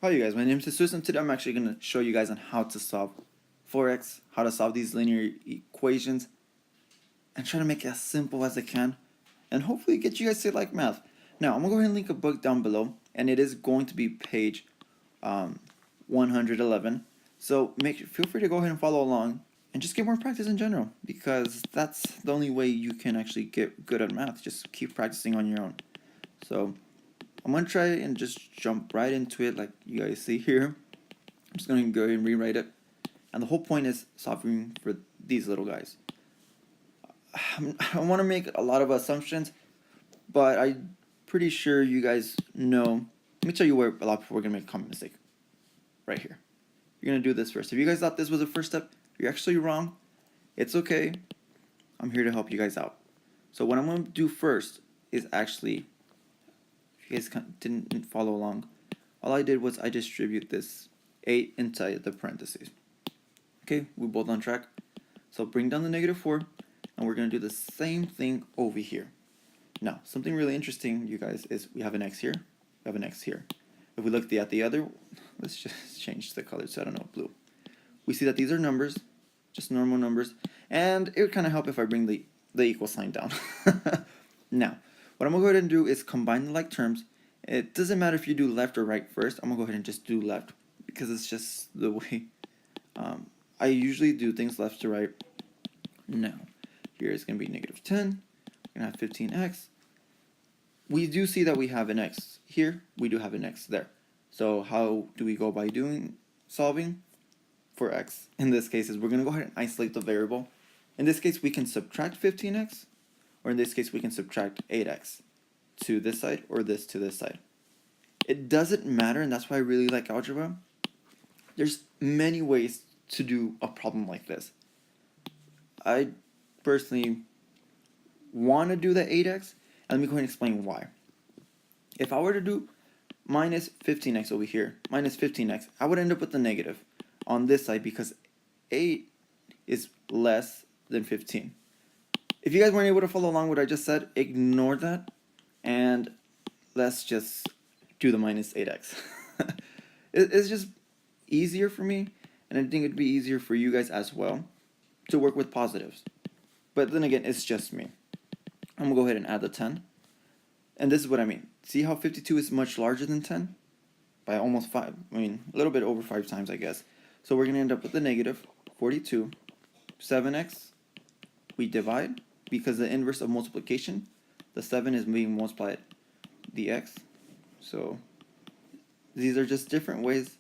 Hi you guys, my name is Jesus and today I'm actually going to show you guys on how to solve 4x, how to solve these linear equations, and try to make it as simple as I can, and hopefully get you guys to like math. Now, I'm going to go ahead and link a book down below, and it is going to be page 111, so feel free to go ahead and follow along, and just get more practice in general, because that's the only way you can actually get good at math, just keep practicing on your own. So, I'm going to try and just jump right into it like you guys see here. I'm just going to go ahead and rewrite it. And the whole point is solving for these little guys. I don't want to make a lot of assumptions, but I'm pretty sure you guys know. Let me tell you where a lot of people are going to make a common mistake. Right here. You're going to do this first. If you guys thought this was the first step, you're actually wrong. It's okay. I'm here to help you guys out. So what I'm going to do first is actually, if you guys didn't follow along, all I did was I distribute this 8 inside the parentheses. Okay, we're both on track. So bring down the -4, and we're going to do the same thing over here. Now, something really interesting, you guys, is we have an x here, we have an x here. If we look at the other, let's just change the color to, I don't know, blue. We see that these are numbers, just normal numbers, and it would kind of help if I bring the equal sign down. Now, what I'm going to go ahead and do is combine the like terms. It doesn't matter if you do left or right first. I'm going to go ahead and just do left because it's just the way I usually do things left to right. Now, here is going to be -10. We're going to have 15x. We do see that we have an x here. We do have an x there. So how do we go by solving for x? In this case, is we're going to go ahead and isolate the variable. In this case, we can subtract 15x. Or in this case, we can subtract 8x to this side or this to this side. It doesn't matter, and that's why I really like algebra. There's many ways to do a problem like this. I personally want to do the 8x, and let me go ahead and explain why. If I were to do minus 15x over here, minus 15x, I would end up with a negative on this side because 8 is less than 15. If you guys weren't able to follow along what I just said, ignore that, and let's just do the minus 8x. It's just easier for me, and I think it'd be easier for you guys as well to work with positives. But then again, it's just me. I'm going to go ahead and add the 10. And this is what I mean. See how 52 is much larger than 10? By almost 5. I mean, a little bit over 5 times, I guess. So we're going to end up with the -42. 7x. We divide. Because the inverse of multiplication, the 7 is being multiplied the x. So these are just different ways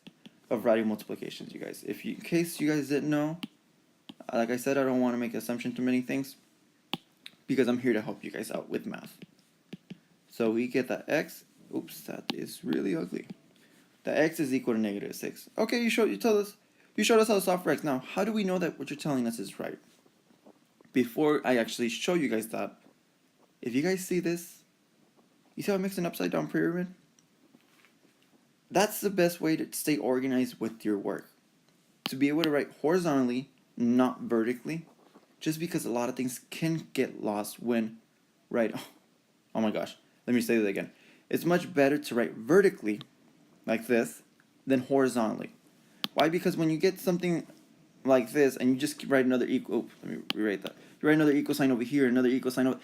of writing multiplications, you guys. In case you guys didn't know, like I said, I don't want to make assumption to many things because I'm here to help you guys out with math. So we get that x. Oops, that is really ugly. The x is equal to -6. Okay, you showed us how to solve for x. Now, how do we know that what you're telling us is right? Before I actually show you guys that, if you guys see this, you see how it makes an upside down pyramid? That's the best way to stay organized with your work. To be able to write horizontally, not vertically, just because a lot of things can get lost when oh my gosh, let me say that again. It's much better to write vertically, like this, than horizontally. Why? Because when you get something like this, and you just write another equal, let me rewrite that. You write another equal sign over here, another equal sign over,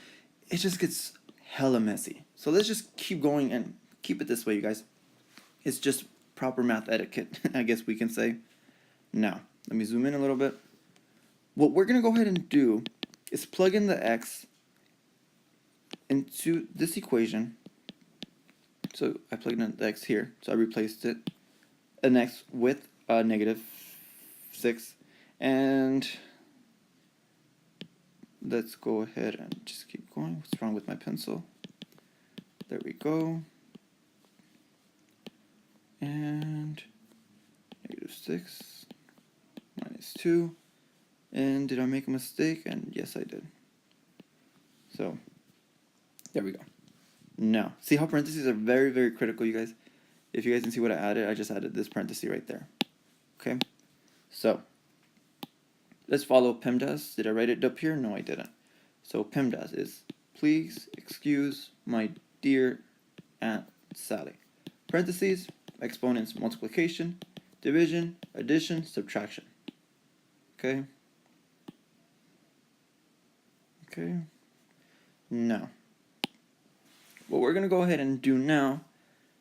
it just gets hella messy. So let's just keep going and keep it this way, you guys. It's just proper math etiquette, I guess we can say. Now, let me zoom in a little bit. What we're going to go ahead and do is plug in the x into this equation. So I plugged in the x here, so I replaced it, an x with a -6. And let's go ahead and just keep going. What's wrong with my pencil? There we go. And -6 -2. And did I make a mistake? And yes, I did. So there we go. Now, see how parentheses are very, very critical, you guys? If you guys can see what I added, I just added this parenthesis right there. Okay? So let's follow PEMDAS. Did I write it up here? No, I didn't. So PEMDAS is, please excuse my dear Aunt Sally. Parentheses, exponents multiplication, division, addition, subtraction. Okay? Okay. Now, what we're going to go ahead and do now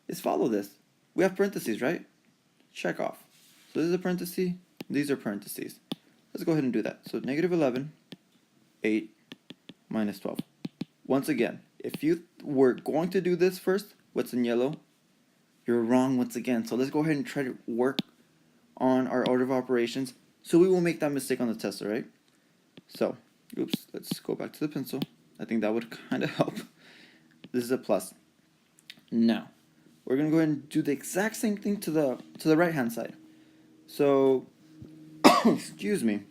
is follow this. We have parentheses, right? Check off. So this is a parenthesis, these are parentheses. Let's go ahead and do that. So negative 11, 8, minus 12. Once again, if you were going to do this first, what's in yellow, you're wrong once again. So let's go ahead and try to work on our order of operations so we won't make that mistake on the test, alright? So, oops, let's go back to the pencil. I think that would kind of help. This is a plus. Now, we're going to go ahead and do the exact same thing to the right hand side. So, excuse me.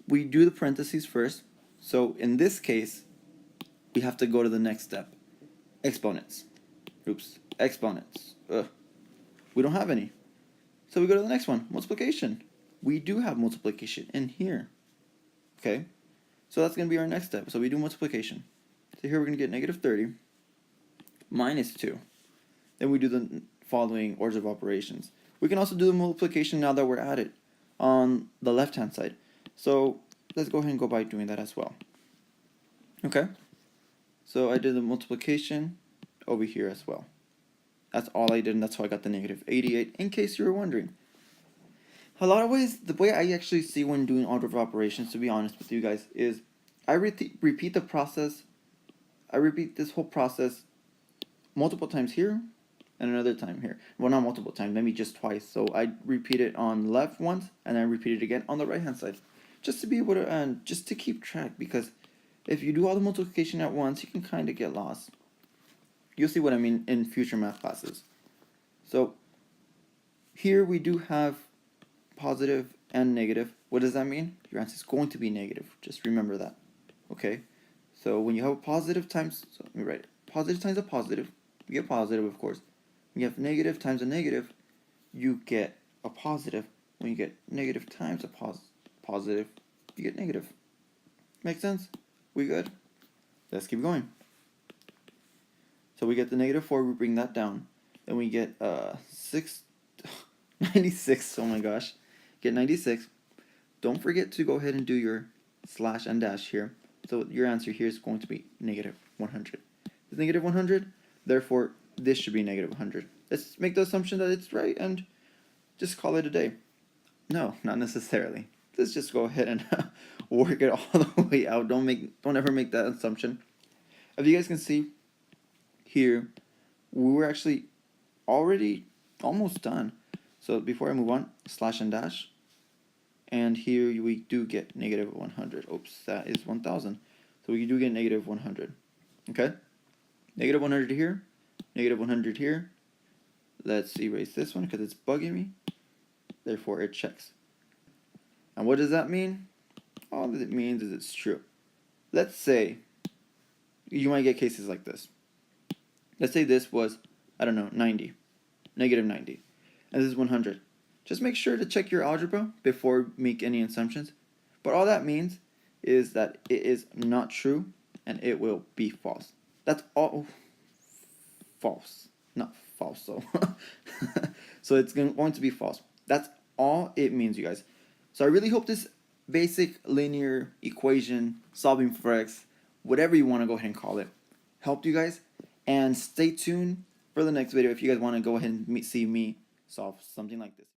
We do the parentheses first. So in this case, we have to go to the next step. Exponents. Oops. Exponents. We don't have any. So we go to the next one. Multiplication. We do have multiplication in here. Okay. So that's going to be our next step. So we do multiplication. So here we're going to get negative 30 minus 2. Then we do the following orders of operations. We can also do the multiplication now that we're at it on the left hand side. So let's go ahead and go by doing that as well. Okay. So I did the multiplication over here as well. That's all I did, and that's how I got the negative 88, in case you were wondering. A lot of ways, the way I actually see when doing order of operations, to be honest with you guys, is I repeat the process. I repeat this whole process multiple times here and another time here. Well, not multiple times, maybe just twice. So I repeat it on the left once, and then I repeat it again on the right hand side, just to be able to just to keep track. Because if you do all the multiplication at once, you can kind of get lost. You'll see what I mean in future math classes. So here we do have positive and negative. What does that mean? Your answer is going to be negative. Just remember that. Okay. So when you have a positive times, so let me write it. Positive times a positive, you get positive, of course. When you have negative times a negative, you get a positive. When you get negative times a positive, you get negative. Make sense? We good? Let's keep going. So we get the negative 4, we bring that down. Then we get 96, oh my gosh. Get 96. Don't forget to go ahead and do your slash and dash here. So your answer here is going to be negative 100. It's negative 100, therefore this should be negative 100. Let's make the assumption that it's right and just call it a day. No, not necessarily. Let's just go ahead and work it all the way out. Don't ever make that assumption. If you guys can see here, we were actually already almost done. So before I move on, slash and dash. And here we do get negative 100. Oops, that is 1000. So we do get negative 100. Okay? Negative 100 here, negative 100 here. Let's erase this one because it's bugging me. Therefore, it checks. And what does that mean? All that it means is it's true. Let's say you might get cases like this. Let's say this was, I don't know, 90, negative 90, and this is 100. Just make sure to check your algebra before make any assumptions. But all that means is that it is not true and it will be false. That's all. False, not falso. So it's going to be false. That's all it means, you guys. So I really hope this basic linear equation, solving for x, whatever you want to go ahead and call it, helped you guys. And stay tuned for the next video if you guys want to go ahead and see me solve something like this.